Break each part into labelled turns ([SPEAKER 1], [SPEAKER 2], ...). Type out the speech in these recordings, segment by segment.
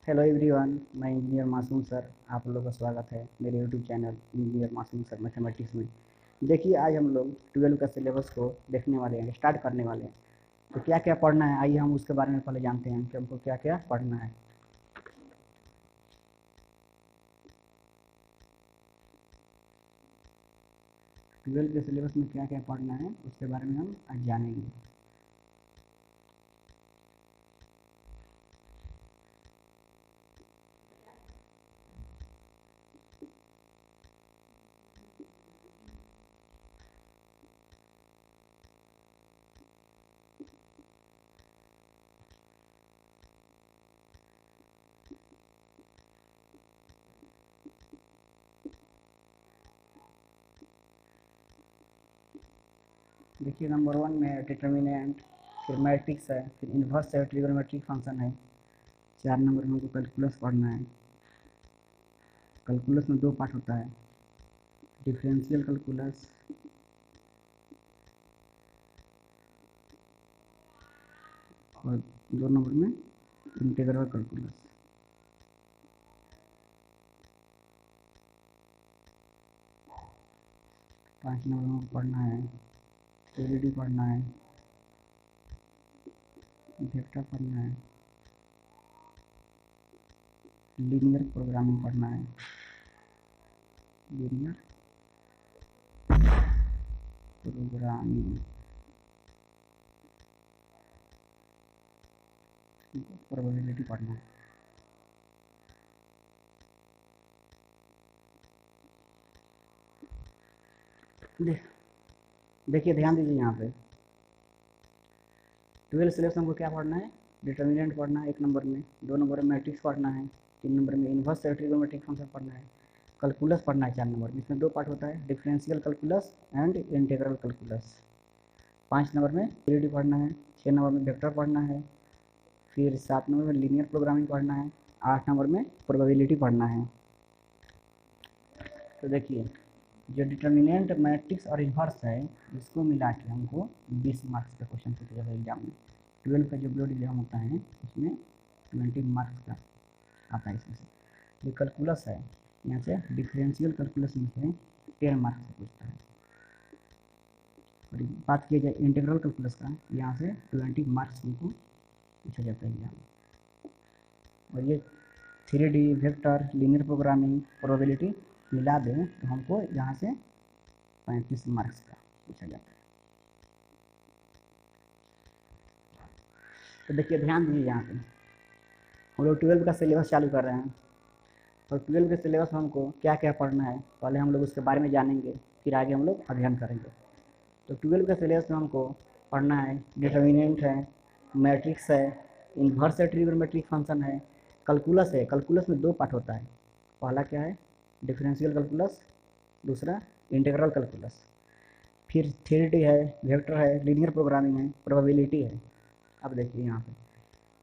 [SPEAKER 1] Hello everyone, मैं engineer मासूम sir. आप लोगों का स्वागत है मेरे यूट्यूब चैनल इंजीनियर मासूम सर मैथमेटिक्स में। देखिए, आज हम लोग 12 का सिलेबस को देखने वाले हैं, स्टार्ट करने वाले हैं। तो क्या क्या पढ़ना है, आइए हम उसके बारे में पहले जानते हैं कि हमको क्या क्या पढ़ना है। 12 के सिलेबस में क्या क्या पढ़ना है उसके बारे में हम आज जानेंगे। देखिए, नंबर 1 में डिटर्मिनेंट, फिर मैट्रिक्स है, फिर इन्वर्स है, ट्रिग्नोमेट्रिक फंक्शन है। 4 नंबर में हमको कैलकुलस पढ़ना है। कैलकुलस में 2 पार्ट होता है, डिफरेंशियल कैलकुलस और 2 नंबर में इंटीग्रल कैलकुलस। 5 नंबर में पढ़ना है एलईडी पढ़ना है, वेक्टर पढ़ना है, लीनियर प्रोग्रामिंग पढ़ना है। लीनियर प्रोग्रामिंग, प्रोबेबिलिटी पढ़ना है। देखिए, ध्यान दीजिए यहाँ पे 12 सिलेबस हमको क्या पढ़ना है, डिटर्मिनेंट पढ़ना है 1 नंबर में, 2 नंबर में मैट्रिक्स पढ़ना है, 3 नंबर में इन्वर्स ट्रिग्नोमेट्रिक फंक्शन पढ़ना है, कैलकुलस पढ़ना है 4 नंबर में। इसमें 2 पार्ट होता है, differential calculus and integral calculus. 5 number में एलईडी पढ़ना है, 6 नंबर में वेक्टर पढ़ना है, फिर 7 नंबर में लीनियर प्रोग्रामिंग पढ़ना है, 8 नंबर में प्रोबेबिलिटी पढ़ना है। तो देखिए, जो डिटर्मिनेंट, मैट्रिक्स और इन्वर्स है, इसको मिला के हमको 20 मार्क्स का क्वेश्चन पूछा जाएगा एग्जाम में। 12 का जो बोर्ड एग्जाम होता है उसमें 20 मार्क्स का आता है इसमें से। जो कैलकुलस है, यहाँ से डिफरेंशियल कैलकुलस में से 10 मार्क्स से पूछता है। और बात की जाए इंटीग्रल कैलकुलस का, यहाँ से 20 मार्क्स हमको पूछा जाता है एग्जाम में। और ये 3D, vector, linear programming, probability मिला दें तो हमको यहाँ से 35 मार्क्स का पूछा जाता है। तो देखिए, ध्यान दीजिए, यहाँ पे हम लोग 12 का सिलेबस चालू कर रहे हैं। और 12 के सिलेबस में हमको क्या क्या पढ़ना है, पहले हम लोग उसके बारे में जानेंगे, फिर आगे हम लोग अध्ययन करेंगे। तो 12 के सिलेबस में हमको पढ़ना है डिटर्मिनेंट है, मैट्रिक्स है, इन्वर्स ट्रिग्नोमेट्रिक फंक्शन है, कैलकुलस है। कैलकुलस में 2 पार्ट होता है, पहला क्या है डिफरेंशियल कैलकुलस, दूसरा इंटीग्रल कैलकुलस। फिर 3D है, वेक्टर है, लीनियर प्रोग्रामिंग है, प्रोबेबिलिटी है। अब देखिए, यहाँ पे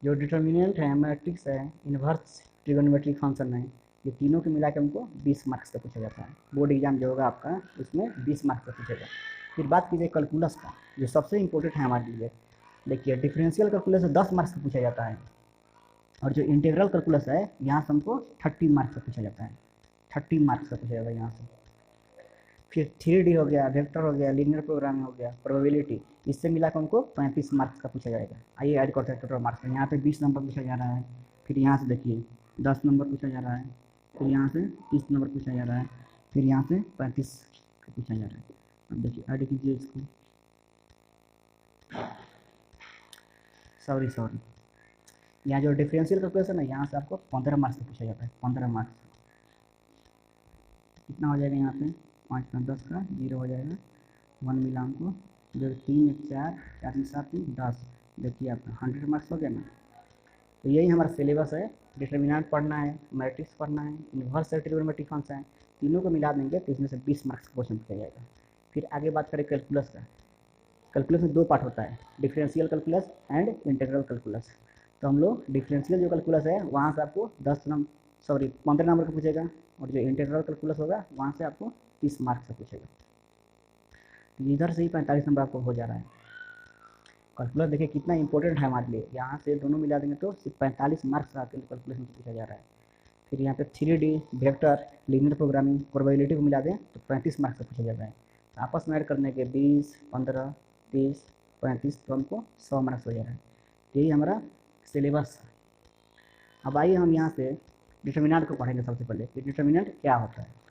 [SPEAKER 1] जो डिटर्मिनेंट है, मैट्रिक्स है, इन्वर्स ट्रिग्नोमेट्रिक फंक्शन है, ये तीनों के मिला के हमको 20 मार्क्स का पूछा जाता है। बोर्ड एग्जाम जो होगा आपका, उसमें 20 मार्क्स का पूछेगा। फिर बात कीजिए कैलकुलस का, जो सबसे इंपॉर्टेंट है हमारे लिए। देखिए, डिफरेंशियल कैलकुलस से 10 मार्क्स का पूछा जाता है, और जो इंटीग्रल कैलकुलस है, यहाँ से हमको 30 मार्क्स का पूछा जाता है। 30 मार्क्स का पूछा जाएगा यहाँ से। फिर 3D हो गया, वेक्टर हो गया, लीनियर प्रोग्रामिंग हो गया, प्रोबेबिलिटी, इससे मिलाकर हमको 35 मार्क्स का पूछा जाएगा। आइए ऐड करते हैं टोटल मार्क्स। यहाँ पे 20 नंबर पूछा जा रहा है, फिर यहाँ से देखिए 10 नंबर पूछा जा रहा है, फिर यहाँ से 30 नंबर पूछा जा रहा है, फिर यहाँ से 35 का पूछा जा रहा है। अब देखिए, ऐड कीजिए इसको। सॉरी, यहाँ जो डिफरेंशियल कैलकुलस है, यहाँ से आपको 15 मार्क्स का पूछा जाता है। 15 मार्क्स कितना हो जाएगा, यहाँ पे 5 का 10 का 0 हो जाएगा, 1 मिला हमको, जो 3 1 4 4 में 7 10। देखिए, आपका 100 मार्क्स हो गया ना। तो यही हमारा सिलेबस है। डिटर्मिनेंट पढ़ना है, मैट्रिक्स पढ़ना है, इन्वर्स ट्रिग्नोमेट्रिक फंक्शन है, तीनों को मिला देंगे तो इसमें से 20 मार्क्स का क्वेश्चन पूछा जाएगा। फिर आगे बात करें कैलकुलस का। कैलकुलस में 2 पार्ट होता है, differential calculus and integral calculus. तो हम लोग डिफरेंशियल जो कैलकुलस है, वहाँ से आपको 15 नंबर का पूछेगा, और जो इंटीग्रल कैलकुलस होगा वहाँ से आपको 30 मार्क्स का पूछेगा। तो इधर से ही 45 नंबर आपको हो जा रहा है। कैलकुलस देखिए कितना इंपॉर्टेंट है हमारे लिए, यहाँ से दोनों मिला देंगे तो सिर्फ 45 मार्क्स आते हैं कैलकुलस में पूछा जा रहा है। फिर यहाँ पे 3D vector linear programming probability को मिला दें तो 35 मार्क्स का पूछा जाता है। आपस में ऐड करने के 20, 15, 30, 35 तो हमको 100 मार्क्स हो जा रहा है। यही हमारा सिलेबस। अब आइए हम यहाँ से डिटर्मिनेंट को पढ़ेंगे सबसे पहले कि डिटर्मिनेंट क्या होता है।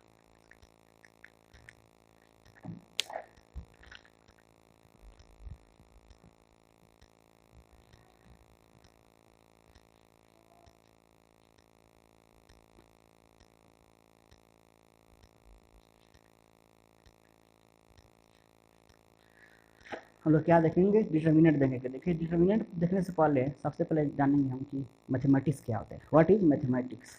[SPEAKER 1] हम लोग क्या देखेंगे, डिटर्मिनेंट देखेंगे। देखिए डिटर्मिनेंट देखने से पहले सबसे पहले जानेंगे हम कि मैथमेटिक्स क्या होता है। What is mathematics.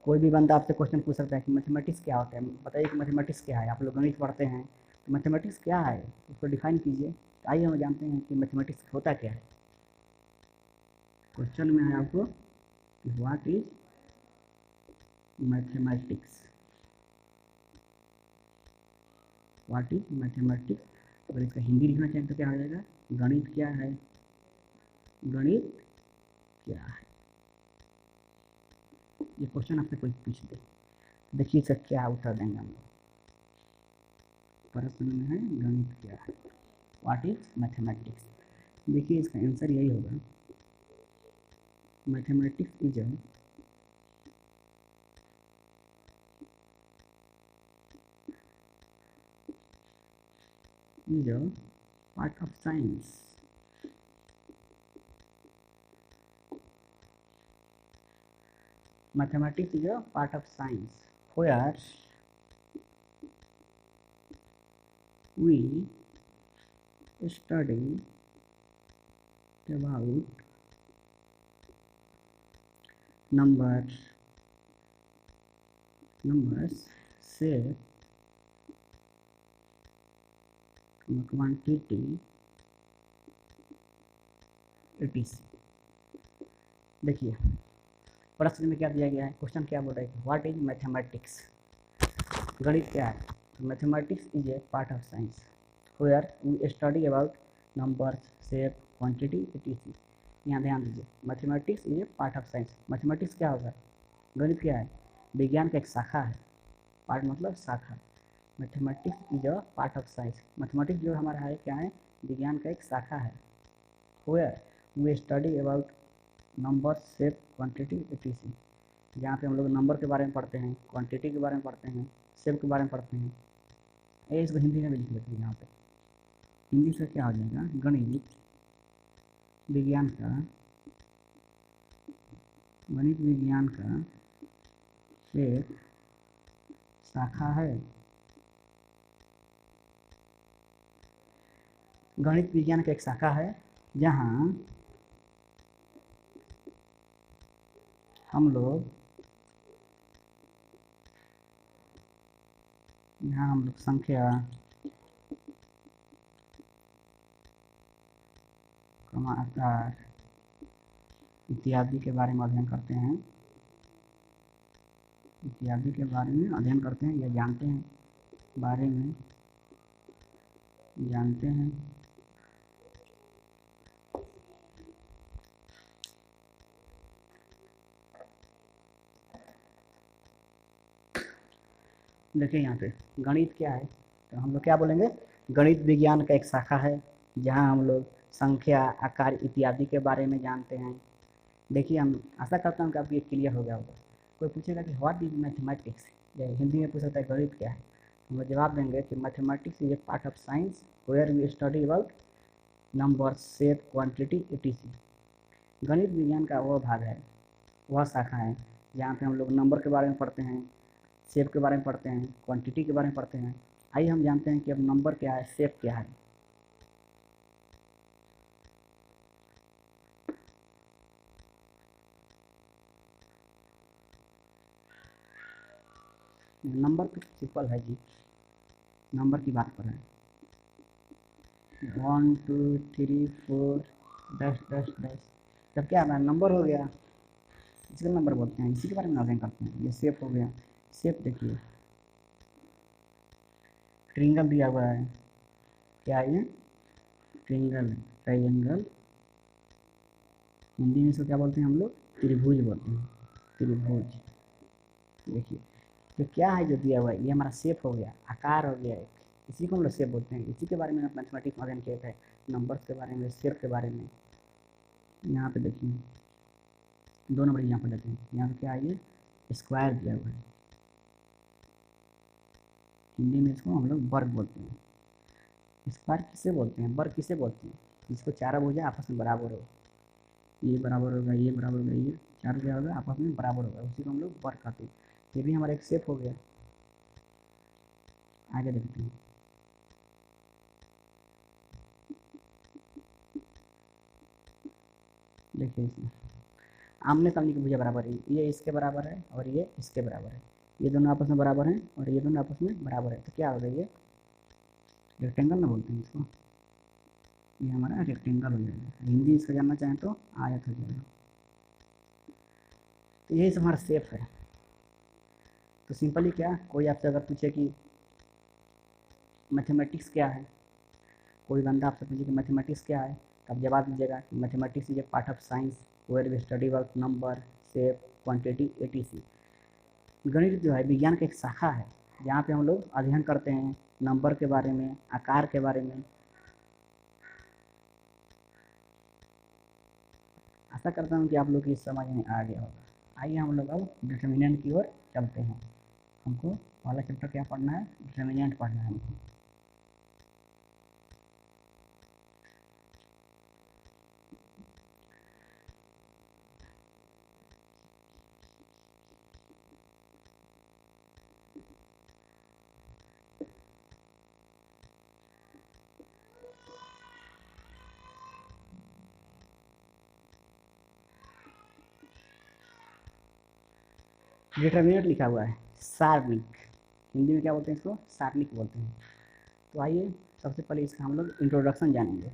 [SPEAKER 1] कोई भी बंदा आपसे क्वेश्चन पूछ सकता है कि मैथमेटिक्स क्या होता है, बताइए कि मैथमेटिक्स क्या है। आप लोग गणित पढ़ते हैं तो मैथमेटिक्स क्या है उसको डिफाइन कीजिए। तो आइए हम जानते हैं कि मैथमेटिक्स होता क्या है। क्वेश्चन में है आपको what is mathematics, what is mathematics. अगर इसका हिंदी लिखना चाहें तो क्या हो जाएगा, गणित क्या है, गणित क्या है। ये क्वेश्चन आपसे कोई पूछ दे, देखिए इसका क्या उत्तर देंगे हम लोग। प्रश्न में है गणित क्या है, व्हाट इज मैथमेटिक्स। देखिए इसका आंसर यही होगा, mathematics is a part of science. Mathematics is a part of science where we study about numbers, shape, quantity, etc. देखिए प्रश्न में क्या दिया गया है, क्वेश्चन क्या बोल रहा है, व्हाट इज मैथमेटिक्स, गणित क्या है। Mathematics is a part of science where we study about numbers, shape, quantity, etc. यहाँ ध्यान दीजिए, mathematics is a part of science. Mathematics क्या होगा, गणित क्या है, विज्ञान का एक शाखा है। पार्ट मतलब शाखा। Mathematics is a part of science. Mathematics जो हमारा है क्या है, विज्ञान का एक शाखा है। Where we study about number, shape, quantity, etc. जहाँ पे हम लोग नंबर के बारे में पढ़ते हैं, क्वांटिटी के बारे में पढ़ते हैं, शेप के बारे में पढ़ते हैं। ये इसको हिंदी में भी लिख लेते हैं यहाँ पे। हिंदी से क्या हो जाएगा, गणित विज्ञान का, गणित विज्ञान का एक शाखा है। गणित विज्ञान का एक शाखा है जहाँ हम लोग संख्या, आकार इत्यादि के बारे में अध्ययन करते हैं, इत्यादि के बारे में अध्ययन करते हैं या जानते हैं, बारे में जानते हैं। देखिए यहाँ पे गणित क्या है, तो हम लोग क्या बोलेंगे, गणित विज्ञान का एक शाखा है जहाँ हम लोग संख्या, आकार इत्यादि के बारे में जानते हैं। देखिए हम आशा करता हूँ कि आपको ये क्लियर हो गया होगा। कोई पूछेगा कि व्हाट इज मैथमेटिक्स, या हिंदी में पूछ सकता है गणित क्या है, हम लोग जवाब देंगे कि mathematics is a part of science where we study about number, shape, quantity, etc. गणित विज्ञान का वह भाग है, वह शाखा है जहाँ पे हम लोग नंबर के बारे में पढ़ते हैं, शेप के बारे में पढ़ते हैं, क्वांटिटी के बारे में पढ़ते हैं। आइए हम जानते हैं कि अब नंबर क्या है, शेप क्या है। नंबर तो सिंपल है जी, नंबर की बात कर रहे हैं, 1 2 3 4 डैश डैश डैश, जब क्या है नंबर हो गया, इसका नंबर बोलते हैं, इसी के बारे में अध्ययन करते हैं। ये शेप हो गया, शेप देखिए ट्रिंगल दिया हुआ है, क्या है ये ट्रिंगल ट्राइंगल, हिंदी में इसको क्या बोलते हैं हम लोग, त्रिभुज बोलते हैं, त्रिभुज। देखिए ये क्या है जो दिया हुआ है, ये हमारा शेप हो गया, आकार हो गया एक, इसी को हम लोग शेप बोलते हैं। इसी के बारे में मैथमेटिक्स में अध्ययन किया है, नंबर्स के बारे में, शेप के बारे में। यहाँ पे देखिए 2 नंबर यहाँ पर देते हैं, यहाँ पे क्या है, ये स्क्वायर दिया हुआ है, हिंदी में इसको हम लोग वर्ग बोलते हैं। स्क्वायर किसे बोलते हैं, वर्ग किसे बोलते हैं, जिसको चारों भुजा आपस में बराबर हो, ये बराबर होगा, ये बराबर होगा, ये चार क्या होगा, आपस में बराबर होगा, उसी को हम लोग वर्ग कहते हैं। ये भी हमारा एक शेप हो गया। आगे देखते हैं, देखिए इसमें आमने सामने की भुजा बराबर है, ये इसके बराबर है और ये इसके बराबर है, ये दोनों आपस में बराबर हैं और ये दोनों आपस में बराबर है, तो क्या होगा, ये रेक्टेंगल ना बोलते हैं इसको, ये हमारा रेक्टेंगल हो जाएगा। हिंदी इसका जानना चाहें तो आयत हो जाएगा। तो यही सब हमारा शेप है। तो सिंपली क्या, कोई आपसे अगर पूछे कि मैथमेटिक्स क्या है, कोई बंदा आपसे पूछे कि मैथमेटिक्स क्या है, तो आप जवाब दीजिएगा कि mathematics is a part of science where we study about number, shape, quantity, etc. गणित जो है विज्ञान का एक शाखा है, जहाँ पे हम लोग अध्ययन करते हैं नंबर के बारे में, आकार के बारे में। आशा करता हूँ कि आप लोग की समझ में आ गया होगा। आइए हम लोग अब डिटर्मिनेंट की ओर चलते हैं। हमको पहला चैप्टर क्या पढ़ना है, डिटर्मिनेंट पढ़ना है हमको। डिटर्मिनेंट लिखा हुआ है सारणिक, हिंदी में क्या बोलते हैं इसको, सारणिक बोलते हैं। तो आइए सबसे पहले इसका हम लोग इंट्रोडक्शन जानेंगे।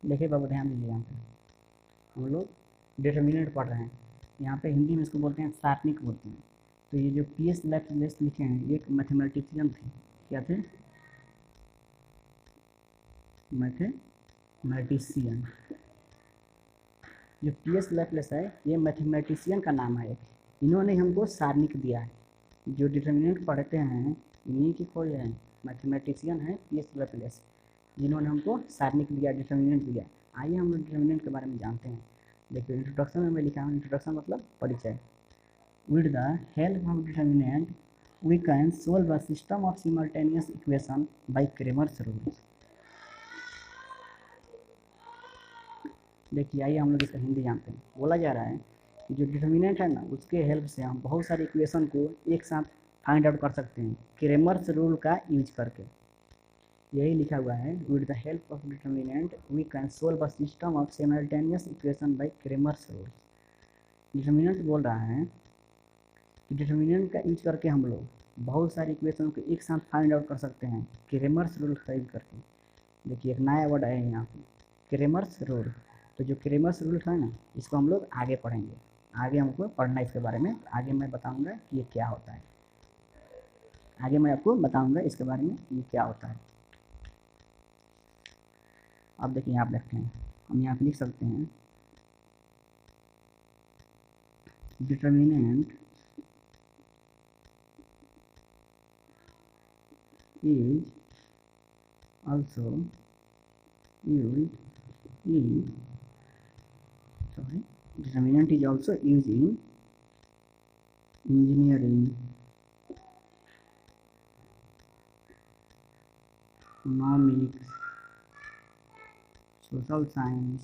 [SPEAKER 1] देखिए बाबू ध्यान दीजिए, यहाँ पे हम लोग डिटर्मिनेंट पढ़ रहे हैं। यहाँ पे हिंदी में इसको बोलते हैं सारणिक बोलते हैं। तो ये जो PS लैप्लेस लिखे हैं, ये एक मैथमेटिशियन थे। क्या थे, मैथमेटिशियन। जो PS लैप्लेस है, ये मैथमेटिशियन का नाम है। इन्होंने हमको सारणिक दिया है। जो डिटर्मिनेंट पढ़ते हैं इन्हीं की खोज है, मैथमेटिशियन है PS लैप्लेस, जिन्होंने हमको सारणिक दिया, डिटर्मिनेंट दिया। आइए हम लोग डिटर्मिनेंट के बारे में जानते हैं। देखिए इंट्रोडक्शन में मैं लिखा हूँ, इंट्रोडक्शन मतलब परिचय। With the help of determinant we can solve a system of simultaneous equation by Cramer's rules. देखिए आइए हम लोग इसका हिंदी जानते हैं। बोला जा रहा है कि जो डिटर्मिनेंट है ना, उसके हेल्प से हम बहुत सारे इक्वेशन को एक साथ फाइंड आउट कर सकते हैं, क्रेमर्स रूल का यूज करके। यही लिखा हुआ है, with the help of determinant we can solve a system of simultaneous equation by Cramer's rules. Determinant बोल रहा है कि डिटर्मिनेंट का यूज करके हम लोग बहुत सारी इक्वेशन को एक साथ फाइंड आउट कर सकते हैं क्रेमर्स रूल का यूज करके। देखिए एक नया वर्ड आया है यहाँ पे, क्रेमर्स रूल। तो जो क्रेमर्स रूल है ना, इसको हम लोग आगे पढ़ेंगे, आगे हमको पढ़ना है इसके बारे में। आगे मैं बताऊंगा कि ये क्या होता है, आगे मैं आपको बताऊंगा इसके बारे में ये क्या होता है। अब देखिए यहाँ पे लिखते हैं, हम यहाँ पे लिख सकते हैं determinant is also used in, sorry, determinant is also used in engineering, economics, social science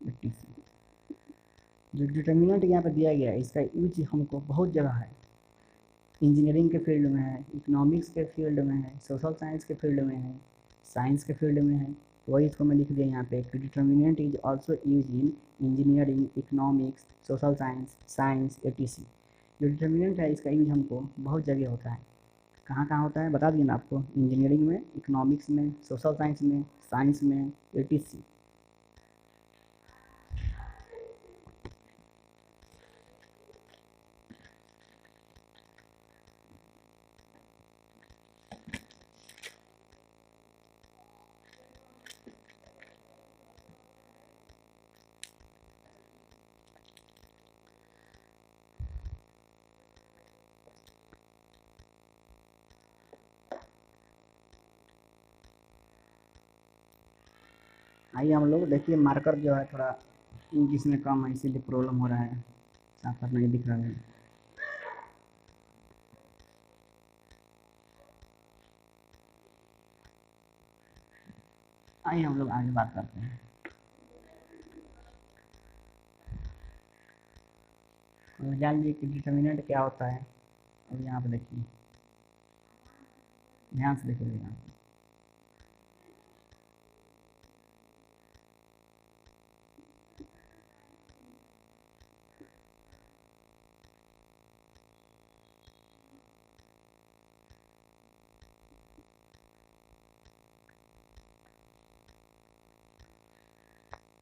[SPEAKER 1] etc. जो डिटर्मिनेंट यहाँ पर दिया गया है इसका यूज हमको बहुत जगह है, इंजीनियरिंग के फील्ड में है, इकोनॉमिक्स के फील्ड में है, सोशल साइंस के फील्ड में है, साइंस के फील्ड में है। तो वही इसको मैं लिख दिया यहाँ पे, determinant is also use in engineering, economics, social science etc. जो डिटर्मिनेंट है इसका यूज हमको बहुत जगह होता है। कहाँ कहाँ होता है बता दिए ना आपको, इंजीनियरिंग में, इकोनॉमिक्स में, सोशल साइंस में एटीसी। आइए हम लोग देखिए, मार्कर जो है थोड़ा इंग्लिश में कम है इसीलिए प्रॉब्लम हो रहा है, साफ साफ नहीं दिख रहा है। आइए हम लोग आगे बात करते हैं। और जान लीजिए कि डिटर्मिनेंट क्या होता है। अब यहाँ पे देखिए, ध्यान से देखिए यहाँ पे,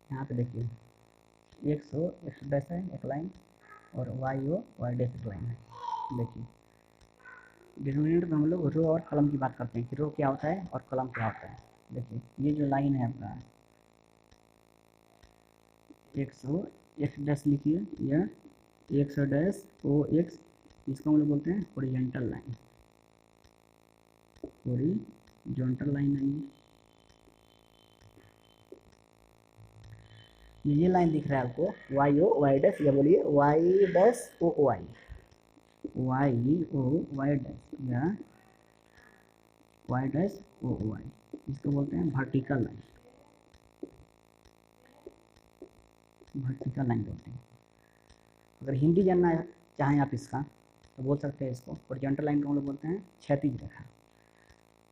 [SPEAKER 1] यहाँ पे देखिए एक्स डैश है एक लाइन, और वाई डैश एक लाइन है। देखिए डिटर्मिनेंट में हम लोग रो और कॉलम की बात करते हैं कि रो क्या होता है और कॉलम क्या होता है। देखिए ये जो लाइन है आपका एक्स डैश लिखिए, या एक्स डैश ओ एक्स, इसको हम लोग बोलते हैं हॉरिजॉन्टल लाइन, हॉरिजॉन्टल लाइन है ये लाइन दिख रहा है आपको, वाई डैश, या बोलिए Y dash O Y, Y dash या वाई डैश ओ वाई, इसको बोलते हैं वर्टिकल लाइन, वर्टिकल लाइन बोलते हैं। अगर हिंदी जानना चाहें आप इसका तो बोल सकते हैं, इसको हॉरिजॉन्टल लाइन को हम लोग बोलते हैं क्षैतिज रेखा,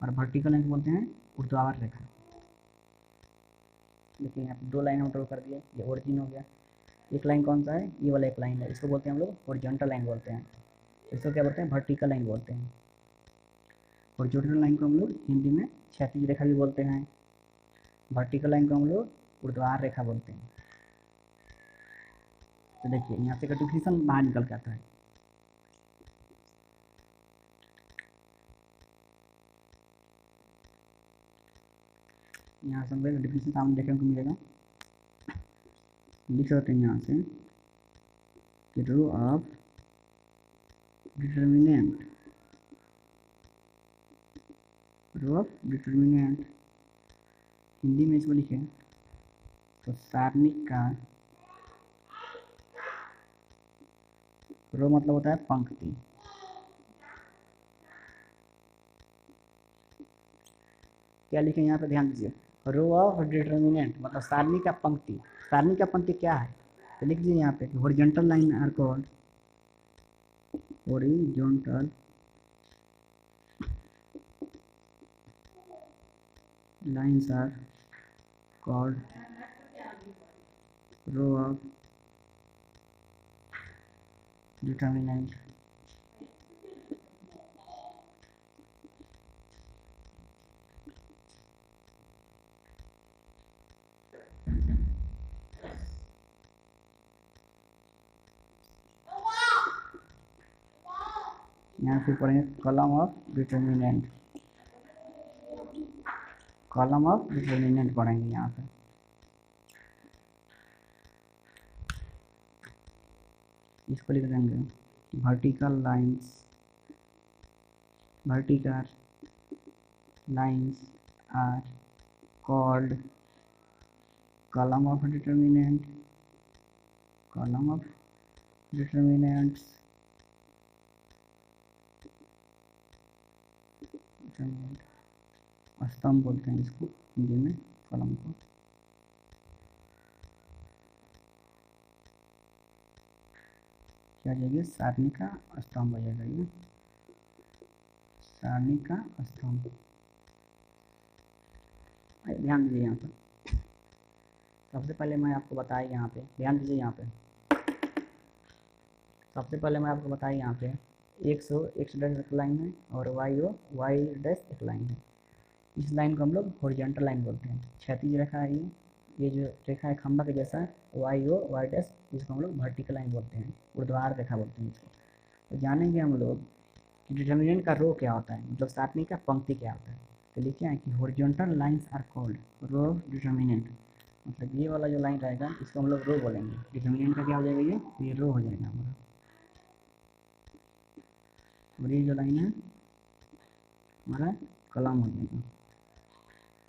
[SPEAKER 1] और वर्टिकल लाइन को बोलते हैं ऊर्ध्वाधर रेखा। देखिए यहाँ पे दो लाइन हम ड्रॉ कर दिए, ये ओरिजिन हो गया। एक लाइन कौन सा है, ये वाला एक लाइन है, इसको बोलते हैं हम लोग हॉरिजॉन्टल लाइन बोलते हैं। इसको क्या बोलते हैं, वर्टिकल लाइन बोलते हैं। हॉरिजॉन्टल लाइन को हम लोग हिंदी में क्षैतिज रेखा भी बोलते हैं, वर्टिकल लाइन को हम लोग ऊर्ध्वाधर रेखा बोलते हैं। तो देखिए यहाँ से डिफिनेशन बाहर निकल के आता है। यहाँ से हमें डिफिनेशन सामने देखने को मिलेगा, लिख सकते हैं यहाँ से कि row of determinant, row of determinant Hindi में इसको लिखे तो सारणिक का, रो मतलब होता है पंक्ति, क्या लिखे यहाँ पे ध्यान दीजिए, रो ऑफ डिटर्मिनेंट मतलब सारणी का पंक्ति। सारणी का पंक्ति क्या है, तो लिख दीजिए यहाँ पे horizontal line are called, horizontal lines are called row of determinant. यहाँ फिर पढ़ेंगे column of determinant, column of determinant पढ़ेंगे यहाँ पे। इसको लिख देंगे vertical lines, vertical lines are called column of determinant, column of determinants, स्तंभ बोलते हैं इसको हिंदी में, कॉलम को। क्या जाएगी, सारणी का स्तंभ हो जाएगा ये, सारणी का स्तंभ। ध्यान दीजिए यहाँ पर, सबसे पहले मैं आपको बताया यहाँ पे, ध्यान दीजिए यहाँ पे, सबसे पहले मैं आपको बताया यहाँ पे एक्स डैश एक लाइन है और वाई डैश एक लाइन है। इस लाइन को हम लोग हॉरिजॉन्टल लाइन बोलते हैं। क्षैतिज रेखा है ये जो रेखा है खंबा के जैसा वाई डैश, इसको हम लोग वर्टिकल लाइन बोलते हैं, ऊर्ध्वाधर रेखा बोलते हैं इसको। तो जानेंगे हम लोग कि डिटर्मिनेंट का रो क्या होता है, मतलब सारणी का पंक्ति क्या होता है। तो लिखे हैं कि horizontal lines are called row of determinant, मतलब ये वाला जो लाइन रहेगा इसको हम लोग रो बोलेंगे। डिटर्मिनेंट का क्या हो जाएगा, ये रो हो जाएगा हमारा। और ये जो लाइन है हमारा कॉलम हो जाएगा।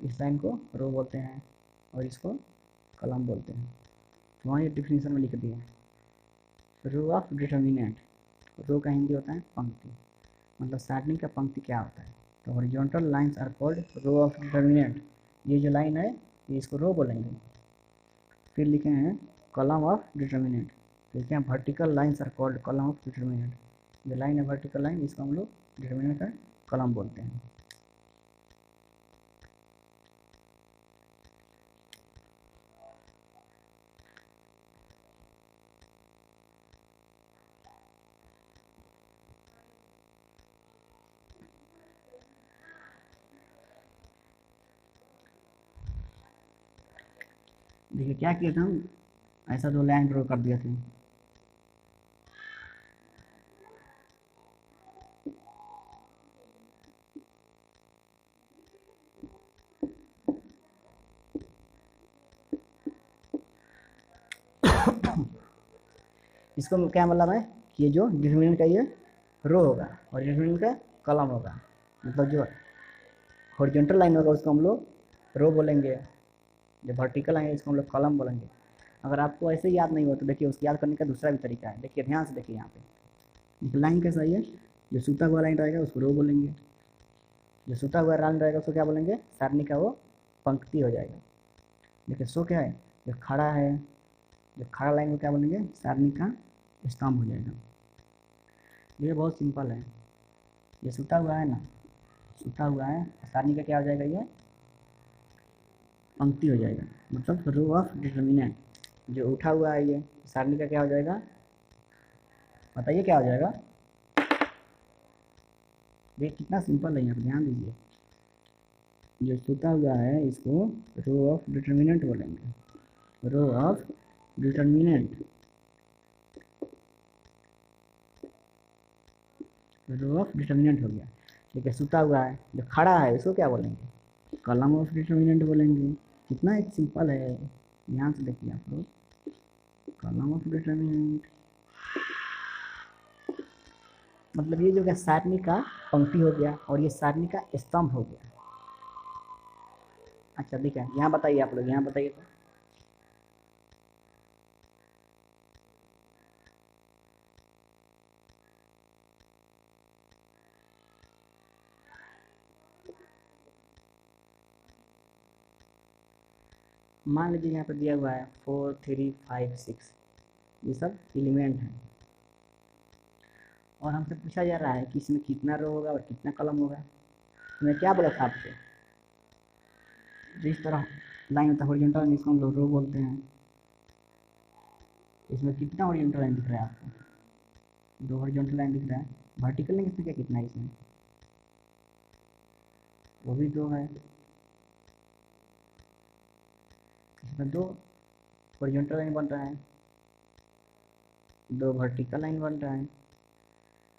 [SPEAKER 1] इस लाइन को रो बोलते हैं और इसको कॉलम बोलते हैं। तो वहाँ ये डिफिनीशन में लिख दिया, रो ऑफ डिटर्मिनेंट, रो का हिंदी होता है पंक्ति, मतलब सारणी का पंक्ति क्या होता है। तो horizontal lines are called row of determinant, ये जो लाइन है ये इसको रो बोलेंगे। फिर लिखे हैं कॉलम ऑफ डिटर्मिनेंट, तो लिखे हैं vertical lines are called column of determinant, जो लाइन है वर्टिकल लाइन इसको हम लोग डिटर्मिनेंट का कॉलम बोलते हैं। देखिए क्या किया था हम, ऐसा दो लाइन ड्रॉ कर दिया था। इसको क्या मतलब है कि ये जो डिटर्मिनेंट का ये रो होगा और डिटर्मिनेंट का कॉलम होगा, मतलब जो हॉरिजॉन्टल लाइन होगा उसको हम लोग रो बोलेंगे, जो वर्टिकल लाइन है इसको हम लोग कॉलम बोलेंगे। अगर आपको ऐसे याद नहीं हो तो देखिए उसको याद करने का दूसरा भी तरीका है। देखिए ध्यान से देखिए यहाँ पे लाइन कैसा है, जो सूता हुआ लाइन रहेगा उसको रो बोलेंगे, जो सूता हुआ लाइन रहेगा उसको क्या बोलेंगे, सारणी का वो पंक्ति हो जाएगा। देखिए सो क्या है, जो खड़ा है, जो खड़ा लाइन को क्या बोलेंगे, सारणी का स्तंभ हो जाएगा। ये बहुत सिंपल है, ये सूता हुआ है ना, सूता हुआ है, सारणी का क्या हो जाएगा, ये पंक्ति हो जाएगा, मतलब रो ऑफ डिटर्मिनेंट। जो उठा हुआ है ये सारणी का क्या हो जाएगा, बताइए क्या हो जाएगा। ये कितना सिंपल है, यहाँ पर ध्यान दीजिए। जो सूता हुआ है इसको रो ऑफ डिटर्मिनेंट बोलेंगे, row of determinant, row of determinant हो गया। ठीक है, सूता हुआ है, जो खड़ा है इसको क्या बोलेंगे, कॉलम ऑफ डिटर्मिनेंट बोलेंगे। कितना एक सिंपल है, ध्यान से देखिए आप लोग, कॉलम ऑफ डिटर्मिनेंट मतलब ये जो गया सारणी का पंक्ति हो गया और ये सारणी का स्तंभ हो गया। अच्छा ठीक है, यहाँ बताइए आप लोग, यहाँ बताइए तो मान लीजिए यहाँ पर दिया हुआ है 4 3 5 6, ये सब एलिमेंट हैं और हमसे पूछा जा रहा है कि इसमें कितना रो होगा और कितना कॉलम होगा। तो मैं क्या बोला था आपसे, जिस तरह लाइन होता है हॉरिजॉन्टल, इसको हम लोग रो बोलते हैं। इसमें कितना हॉरिजॉन्टल लाइन दिख रहा है आपको, दो हॉरिजॉन्टल लाइन दिख रहा है। वर्टिकल लाइन की संख्या कितना है इसमें, वो भी दो है। इसमें दो हॉरिजॉन्टल लाइन बन रहा है, दो वर्टिकल लाइन बन रहा है।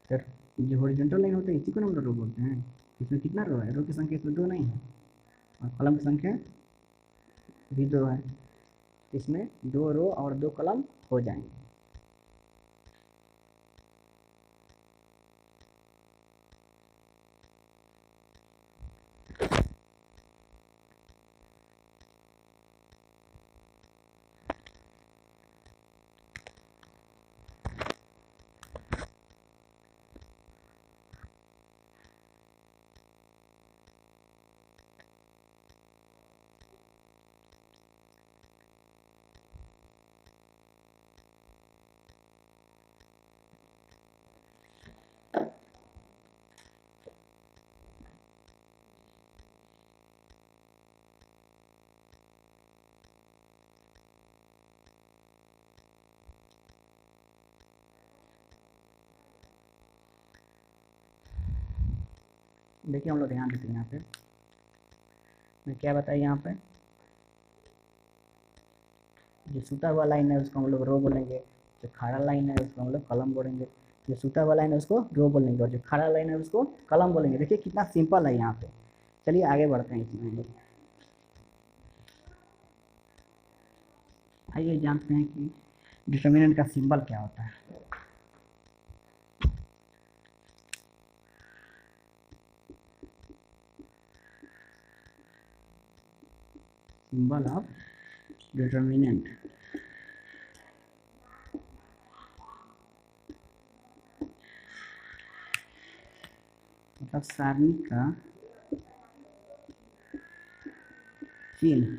[SPEAKER 1] फिर जो हॉरिजॉन्टल लाइन होता है इसी को हम रो बोलते हैं। इसमें कितना रो है, रो की संख्या इसमें दो नहीं है, और कॉलम की संख्या भी दो है। इसमें दो रो और दो कॉलम हो जाएंगे। देखिए हम लोग ध्यान देते हैं यहाँ पे, मैं क्या बताया यहाँ पे, जो सूता हुआ लाइन है उसको हम लोग रो बोलेंगे, जो खड़ा लाइन है उसको हम लोग कलम बोलेंगे। जो सूता हुआ लाइन है उसको रो बोलेंगे, और जो खड़ा लाइन है उसको कलम बोलेंगे। देखिए कितना सिंपल है यहाँ पे। चलिए आगे बढ़ते हैं इसमें हम लोग। आइए जानते हैं कि डिटर्मिनेंट का सिंबल क्या होता है। सिंबल ऑफ डिटर्मिनेंट, मतलब सारणी का चिन्ह।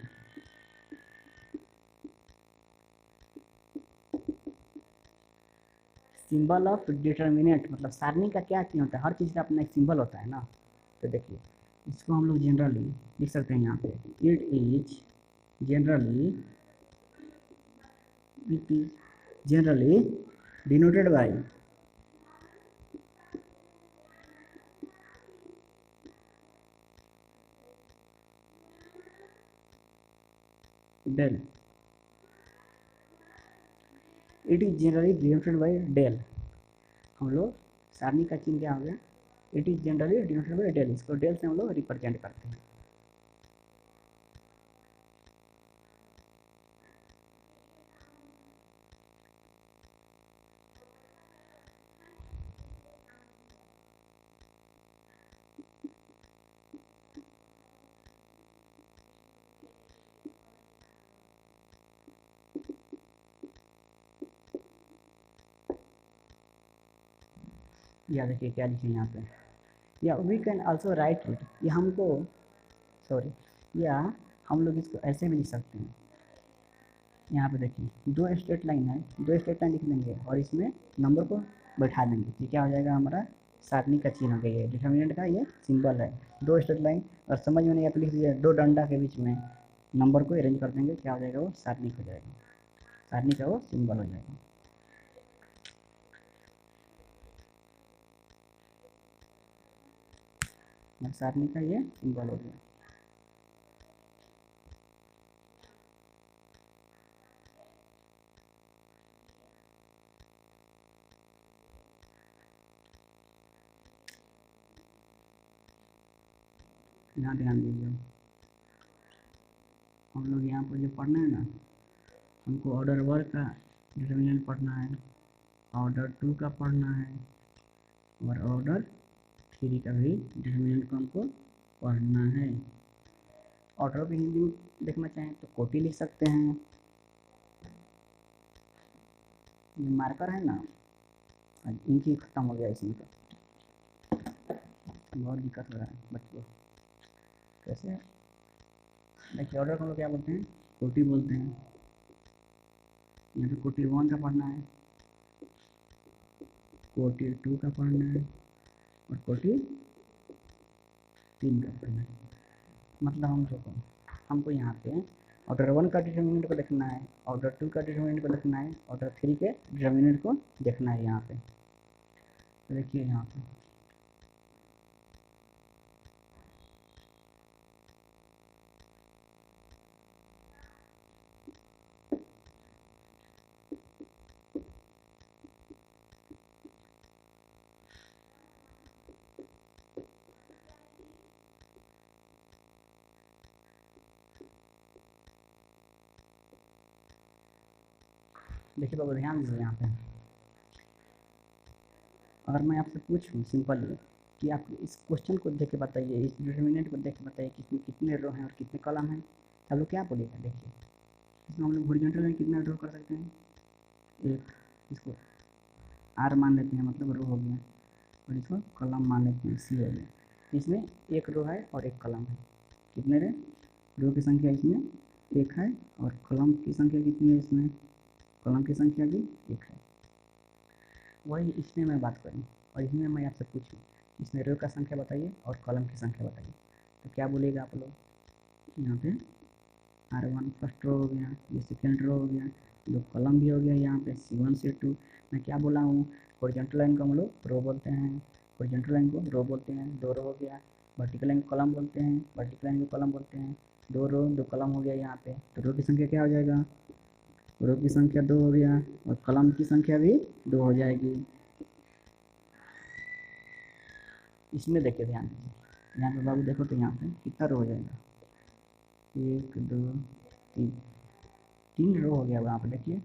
[SPEAKER 1] सिंबल ऑफ डिटर्मिनेंट मतलब सारणी का क्या चिन्ह होता है, हर चीज़ का अपना एक सिंबल होता है ना। तो देखिए इसको हम लोग जनरली लिख सकते हैं यहाँ पे, it is generally, it is generally denoted by del, it is generally denoted by del. हम लोग सारणी का चिन्ह क्या हो गया, it is generally denoted by del, इसको डेल से हम लोग रिप्रेजेंट करते हैं। या देखिए क्या लिखे यहाँ पे, या we can also write it, ये हमको सॉरी, या हम लोग इसको ऐसे भी लिख सकते हैं। यहाँ पे देखिए दो स्ट्रेट लाइन है, दो स्ट्रेट लाइन लिख देंगे और इसमें नंबर को बैठा देंगे, ये क्या हो जाएगा हमारा सारणी का चिन्ह हो गया, है डिटर्मिनेंट का ये सिंबल है। दो स्ट्रेट लाइन, और समझ में नहीं आया तो लिख दीजिए दो डंडा के बीच में नंबर को अरेंज कर देंगे, क्या हो जाएगा वो सारणी हो जाएगा, सारणी का वो सिंबल हो जाएगा। सारणी का ये सिंबल हो गया। यहाँ ध्यान दीजिए, हम लोग यहाँ पर जो पढ़ना है ना, हमको ऑर्डर 1 का डिटर्मिनेंट पढ़ना है, ऑर्डर 2 का पढ़ना है, और ऑर्डर 3 का भी डिटर्मिनेंट को हमको पढ़ना है। ऑर्डर भी हिंदी में देखना चाहें तो कोटि लिख सकते हैं। ये मार्कर है ना, इनकी खत्म हो गया इसमें, तो बहुत दिक्कत हो रहा है बच्चों। कैसे देखिए ऑर्डर को हम लोग क्या बोलते हैं, कोटि बोलते हैं। यहाँ पे कोटि 1 का पढ़ना है, कोटि 2 का पढ़ना है, और कोटि 3 का पढ़ना है। मतलब हमको यहाँ पे ऑर्डर 1 का डिटर्मिनेंट को देखना है, ऑर्डर 2 का डिटर्मिनेंट को देखना है, ऑर्डर 3 के डिटर्मिनेंट को देखना है यहाँ पे। देखिए यहाँ पे देखिए बाबू ध्यान दीजिए यहाँ पे। अगर मैं आपसे पूछूँ सिंपली कि आप इस क्वेश्चन को देख के बताइए, इस डिटर्मिनेंट को देख के बताइए कि इसमें कितने रो हैं और कितने कॉलम हैं, आप लोग क्या बोलिएगा? देखिए इसमें हम लोग हॉरिजॉन्टल लाइन कितना ड्रॉ कर सकते हैं? एक। इसको आर मान लेते हैं, मतलब रो हो गया, और इसको कॉलम मान लेते हैं, सी हो गया। इसमें एक रो है और एक कॉलम है। कितने रे रो की संख्या इसमें एक है, और कॉलम की संख्या कितनी है? इसमें कॉलम की संख्या भी एक है। वही इसमें मैं बात करूँ और इसमें मैं आपसे पूछूँ इसमें रो का संख्या बताइए और कॉलम की संख्या बताइए, तो क्या बोलेगा आप लोग? यहाँ पे R1 फर्स्ट रो हो गया, ये सेकेंड रो हो गया, दो कॉलम भी हो गया यहाँ पे C1 C2। मैं क्या बोला हूँ? हॉरिजॉन्टल लाइन को हम लोग रो बोलते हैं, हॉरिजॉन्टल लाइन को रो बोलते हैं, दो रो हो गया। वर्टिकल लाइन को कॉलम बोलते हैं, वर्टिकल लाइन को कॉलम बोलते हैं, दो रो दो कॉलम हो गया यहाँ पे। तो रो की संख्या क्या हो जाएगा? रो की संख्या दो हो गया और कॉलम की संख्या भी दो हो जाएगी। इसमें देखिए ध्यान दीजिए, यहाँ पे बाबू देखो तो यहाँ पे कितना रो हो जाएगा? एक दो तीन, तीन रो हो गया वहाँ पे। देखिए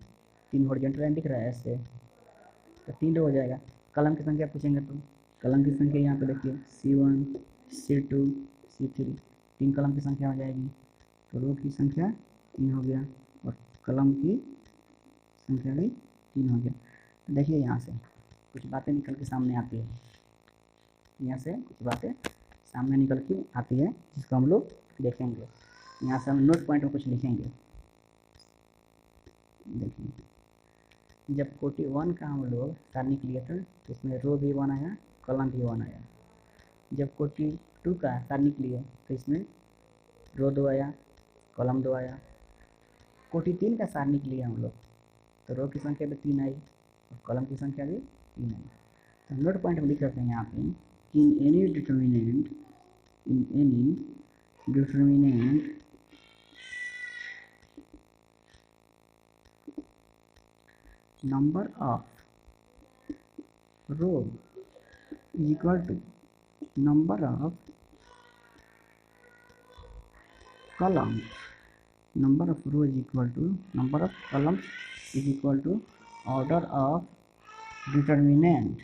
[SPEAKER 1] तीन हॉरिजॉन्टल लाइन दिख रहा है ऐसे, तो तीन रो हो जाएगा। कलम की संख्या पूछेंगे तो कलम की संख्या यहाँ पे देखिए C1 C2 C3, तीन कलम की संख्या हो जाएगी। तो रो की संख्या तीन हो गया और कलम की संख्या भी तीन हो गया। देखिए यहाँ से कुछ बातें निकल के सामने आती है, यहाँ से कुछ बातें सामने निकल के आती है जिसको हम लोग देखेंगे। यहाँ से हम नोट पॉइंट में कुछ लिखेंगे। देखिए जब कोटि वन का हम लोग सारणी के लिए थे तो इसमें रो भी वन आया, कॉलम भी वन आया। जब कोटि टू का सारणी के लिए तो इसमें रो दो आया, कॉलम दो आया। कोटि तीन का सारणी के लिए हम लोग तो रो की संख्या भी तीन आई और कॉलम की संख्या भी तीन आई। तो नोट पॉइंट में लिख सकते हैं यहाँ पे in any determinant, in any determinant number of row is equal to number of columns. Number of row is equal to number of columns is equal to order of determinant.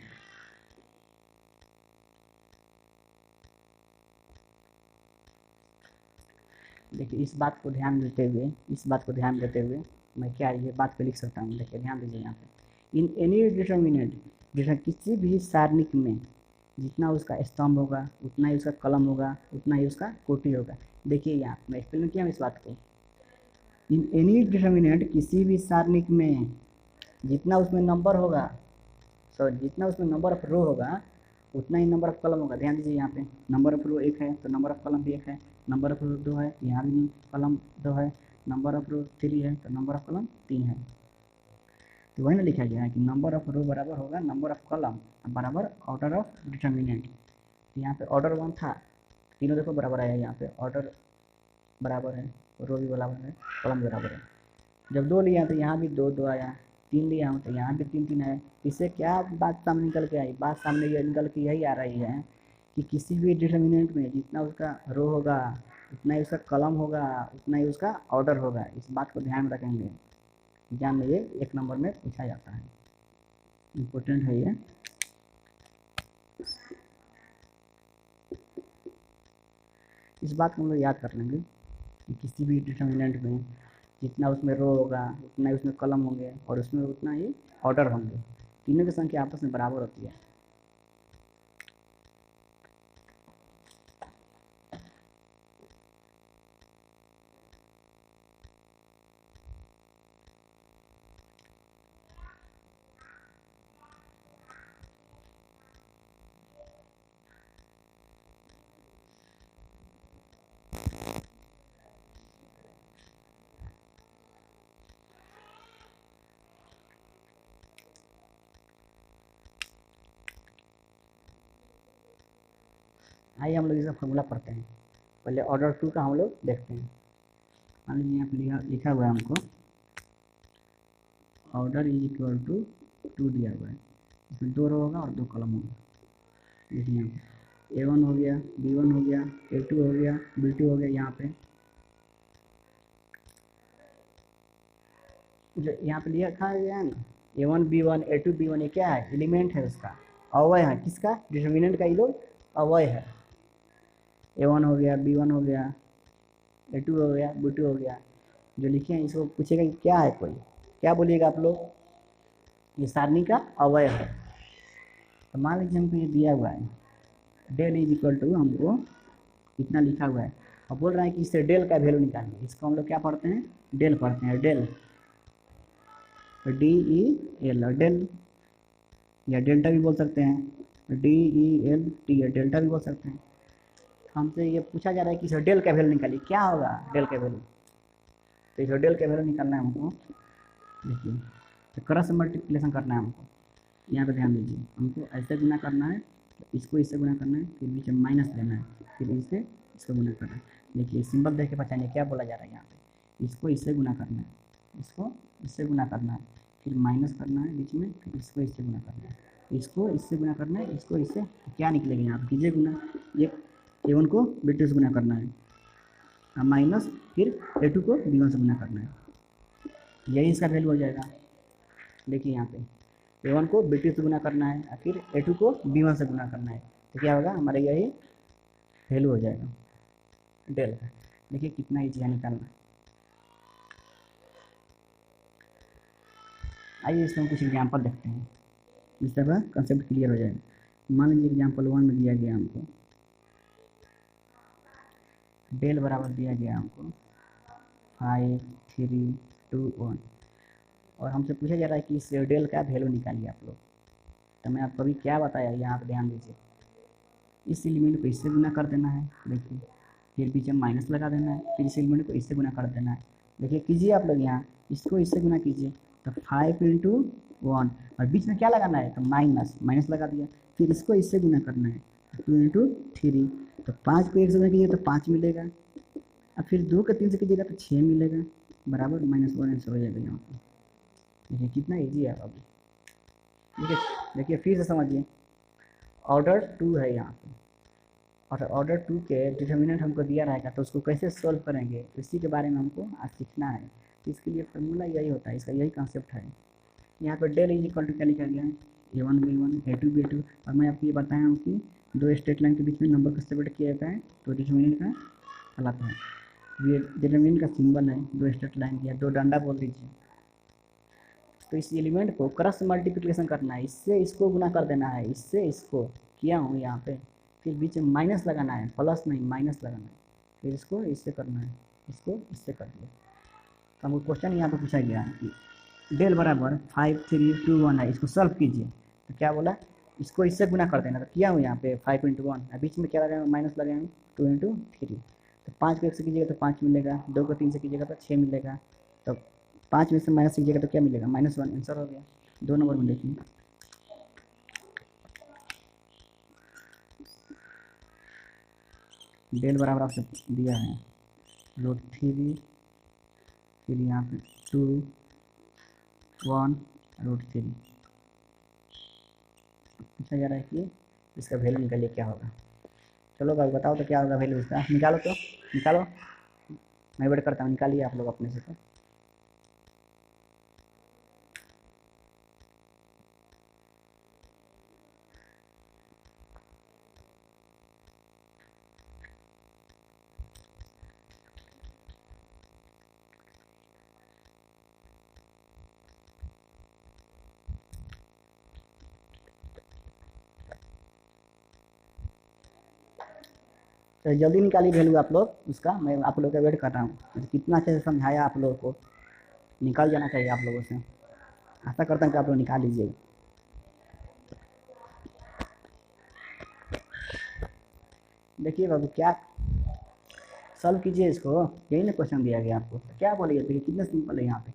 [SPEAKER 1] देखिए इस बात को ध्यान देते हुए, इस बात को ध्यान देते हुए मैं क्या ये बात को लिख सकता हूँ। देखिए ध्यान दीजिए यहाँ पे इन एनी डिटर्मिनेंट, किसी भी सारणिक में जितना उसका स्तंभ होगा उतना ही उसका कलम होगा, उतना ही उसका कोटि होगा। देखिए यहाँ मैं एक्सप्लेन किया इस बात को। इन एनी डिटर्मिनेंट, किसी भी सारणिक में जितना उसमें नंबर होगा, सॉरी जितना उसमें नंबर ऑफ रो होगा उतना ही नंबर ऑफ कलम होगा। ध्यान दीजिए यहाँ पे नंबर ऑफ रो एक है तो नंबर ऑफ कलम भी एक है, नंबर ऑफ रो दो है यहाँ भी कलम दो है, नंबर ऑफ रो थ्री है तो नंबर ऑफ कलम तीन है। तो वही ना लिखा गया है कि नंबर ऑफ रो बराबर होगा नंबर ऑफ कलम बराबर ऑर्डर ऑफ डिटर्मिनेंट। यहाँ पे ऑर्डर वन था, तीनों देखो बराबर आया, यहाँ पे ऑर्डर बराबर है, रो भी बराबर है, कॉलम बराबर है। जब दो लिया तो यहाँ भी दो दो आया, तीन लिया हूँ तो यहाँ भी तीन तीन है। इससे क्या बात सामने निकल के आई? बात सामने ये निकल के यही आ रही है कि किसी भी डिटर्मिनेंट में जितना उसका रो होगा उतना ही उसका कॉलम होगा, उतना ही उसका ऑर्डर होगा। इस बात को ध्यान में रखेंगे, एग्जाम में ये एक नंबर में पूछा जाता है, इम्पोर्टेंट है ये। इस बात को हम लोग याद कर लेंगे कि किसी भी डिटर्मिनेंट में जितना उसमें रो होगा उतना ही उसमें कॉलम होंगे और उसमें उतना ही ऑर्डर होंगे। तीनों की संख्या आपस में बराबर होती है। आइए हम लोग इसका फॉर्मूला पढ़ते हैं। पहले ऑर्डर 2 का हम लोग देखते हैं। मान लीजिए यहाँ पे लिखा हुआ है हमको ऑर्डर इज इक्वल टू 2 दिया हुआ है, इसमें 2 रो होगा और 2 कॉलम होगा। देखिए यहाँ पे A1 हो गया, B1 हो गया, A2 हो गया, B2 हो गया। यहाँ पे जो यहाँ पे लिखा गया है ना A1 B1 A2 B1, ये क्या है? एलिमेंट है, उसका अवयव है। किसका? डिटर्मिनेंट का ये लोग अवयव है। A1 हो गया, B1 हो गया, A2 हो गया, B2 हो गया। जो लिखे हैं इसको पूछेगा कि क्या है, कोई क्या बोलिएगा आप लोग? ये सारणी का अवयव है। तो मान लीजिए हमको ये दिया हुआ है डेल इज इक्वल टू, हमको इतना लिखा हुआ है और बोल रहा है कि इससे डेल का वैल्यू निकालिए। इसको हम लोग क्या पढ़ते हैं? डेल पढ़ते हैं। डेल DEL, डेल या डेल्टा भी बोल सकते हैं, DELT डेल्टा भी बोल सकते हैं। हमसे ये पूछा जा रहा है कि इसे डेल का वैल्यू निकालिए, क्या होगा डेल का वैल्यू? तो इसे डेल का वैल्यू निकालना है हमको। देखिए, तो क्रॉस मल्टीप्लिकेशन करना है हमको। यहाँ पे ध्यान दीजिए, हमको ऐसे गुना करना है, इसको इससे गुना करना है, फिर बीच में माइनस लेना है, फिर इससे इसको गुना करना है। देखिए सिंबल देख के पहचानिए क्या बोला जा रहा है यहाँ पे। इसको इससे गुना करना है, इसको इससे गुना करना है, फिर माइनस करना है बीच में, फिर इसको इससे गुना करना है, इसको इससे गुना करना है, इसको इससे। तो क्या निकलेगा यहाँ पे? कीजिए गुना। ये A1 को B2 से गुना करना है, माइनस फिर A2 को B1 से गुना करना है, यही इसका वैल्यू हो जाएगा। देखिए यहाँ पे A1 को B2 से गुना करना है और फिर A2 को B1 से गुना करना है, तो क्या होगा हमारा? यही वैल्यू हो जाएगा डेल का। देखिए कितना ईजी है निकालना। आइए इसमें कुछ एग्जाम्पल देखते हैं, इस तरह कंसेप्ट क्लियर हो जाएगा। मान लीजिए एग्जाम्पल 1 में दिया गया हमको डेल बराबर दिया गया हमको 5 3 2 1 और हमसे पूछा जा रहा है कि इस डेल का वैल्यू निकालिए आप लोग। तो मैं आपको अभी क्या बताया, यहाँ पर ध्यान दीजिए। इस एलिमेंट को इससे गुना कर देना है, देखिए, फिर बीच में माइनस लगा देना है, फिर इस एलिमेंट को इससे गुना कर देना है। देखिए कीजिए आप लोग, यहाँ इसको इससे गुना कीजिए, तो 5 × 1 और बीच में क्या लगाना है? तो माइनस लगा दिया, फिर इसको इससे गुना करना है, 2 × 3। तो 5 को 1 से गुना कीजिएगा तो 5 मिलेगा, और फिर 2 को 3 से कीजिएगा तो 6 मिलेगा, बराबर -1 आंसर हो जाएगा यहाँ पर। देखिए कितना ईजी है अभी। देखिए फिर से समझिए, ऑर्डर 2 है यहाँ पे और ऑर्डर 2 के डिटर्मिनेंट हमको दिया रहेगा, तो उसको कैसे सोल्व करेंगे इसी के बारे में हमको आज सीखना है। तो इसके लिए फार्मूला यही होता है, इसका यही कॉन्सेप्ट है। यहाँ पर डेल इज इक्वल टू क्या लिखा गया है? A1 B1 A2 B2। और मैं आपको ये बताया हूँ कि दो स्ट्रेट लाइन के बीच में नंबर को सेपरेट किया जाता है तो डिटर्मिनेंट का कहलाता है। ये डिटर्मिनेंट का सिंबल है, दो स्ट्रेट लाइन या दो डंडा बोल दीजिए। तो इस एलिमेंट को क्रॉस मल्टीप्लिकेशन करना है, इससे इसको गुना कर देना है, इससे इसको किया हूँ यहाँ पे, फिर बीच में माइनस लगाना है, प्लस नहीं माइनस लगाना है, फिर इसको इससे करना है, इसको इससे कर दिया। तो हमको क्वेश्चन यहाँ पे पूछा गया है कि डेल बराबर 5 3 2 1 है, इसको सॉल्व कीजिए। तो क्या बोला? इसको इससे गुना कर देना। तो किया हूँ यहाँ पे 5 × 1, बीच में क्या लगाए? माइनस लगाए 2 × 3। तो 5 को 1 से कीजिएगा तो 5 मिलेगा, 2 को 3 से कीजिएगा तो 6 मिलेगा, तो 5 में से माइनस कीजिएगा तो क्या मिलेगा? -1 आंसर हो गया। 2 नंबर में देखिए, डेल बराबर आपसे दिया है √3, फिर यहाँ पे 2 1 √3 पूछा जा रहा है कि इसका वैल्यू निकालिए क्या होगा। चलो भाई बताओ तो क्या होगा वैल्यू इसका, निकालो तो निकालो, मैं वेट करता हूँ, निकालिए आप लोग अपने से। तो जल्दी निकालिए वैल्यू आप लोग उसका, मैं आप लोग का वेट कर रहा हूँ। तो कितना अच्छे से समझाया आप लोगों को, निकल जाना चाहिए आप लोगों से। आशा करता हूँ कि आप लोग निकाल लीजिएगा। देखिए बाबू क्या सॉल्व कीजिए इसको, यही ना क्वेश्चन दिया गया आपको, तो क्या बोलिए? देखिए कितना सिंपल है, यहाँ पे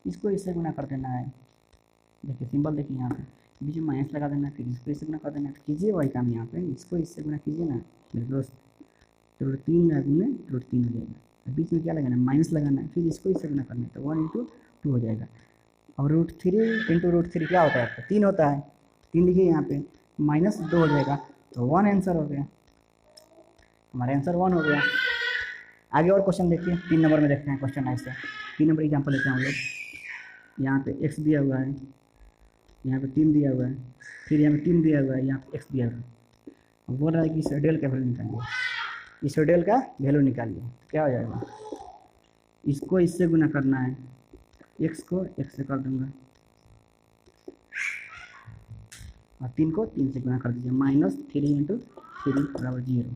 [SPEAKER 1] इसको इससे गुना कर देना है। देखिए सिंपल देखिए यहाँ पे बीच में माइनस लगा देना, फिर इसको इससे गुना कर देना। तो कीजिए वही काम यहाँ पे, इसको इससे गुना कीजिए ना, रूट 3 गुने रूट 3 हो जाएगा। बीच में क्या लगाना है, माइनस लगाना है, फिर इसको इससे गुना करना है, तो 1 इंटू 2 हो जाएगा। और रूट 3 इंटू रूट 3 क्या होता है आपका, 3 होता है, 3 लिखिए यहाँ पे, माइनस 2 हो जाएगा, तो 1 आंसर हो गया, हमारा आंसर 1 हो गया। आगे और क्वेश्चन देखिए, 3 नंबर में देखते हैं क्वेश्चन ऐसे। 3 नंबर एग्जाम्पल लेते हैं हम लोग। यहाँ पे x दिया हुआ है, यहाँ पे 3 दिया हुआ है, फिर यहाँ पे 3 दिया हुआ है, यहाँ पे x दिया हुआ है। बोल रहा है कि इस डेल का वैल्यू निकालिए, इस डेल का वैल्यू निकालिए, तो क्या हो जाएगा, इसको इससे गुना करना है, x को x से कर दूंगा और 3 को 3 से गुना कर दीजिए, माइनस 3 इंटू 3 बराबर 0,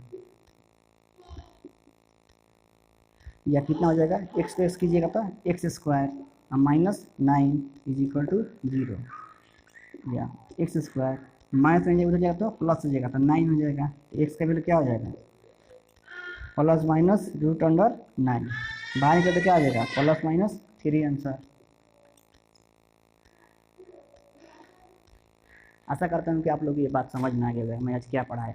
[SPEAKER 1] या कितना हो जाएगा, x को x कीजिएगा तो x square minus 9 is equal to 0, या एक्स स्क्वायर माइनस नहीं हो जाएगा तो प्लस हो जाएगा, तो 9 हो जाएगा। x का वैल्यू क्या हो जाएगा, प्लस माइनस रूट अंडर 9, बाहर निकले तो क्या हो जाएगा, प्लस माइनस 3 आंसर। आशा करता हूँ कि आप लोग ये बात समझ में आ गया है मैं आज क्या पढ़ाया।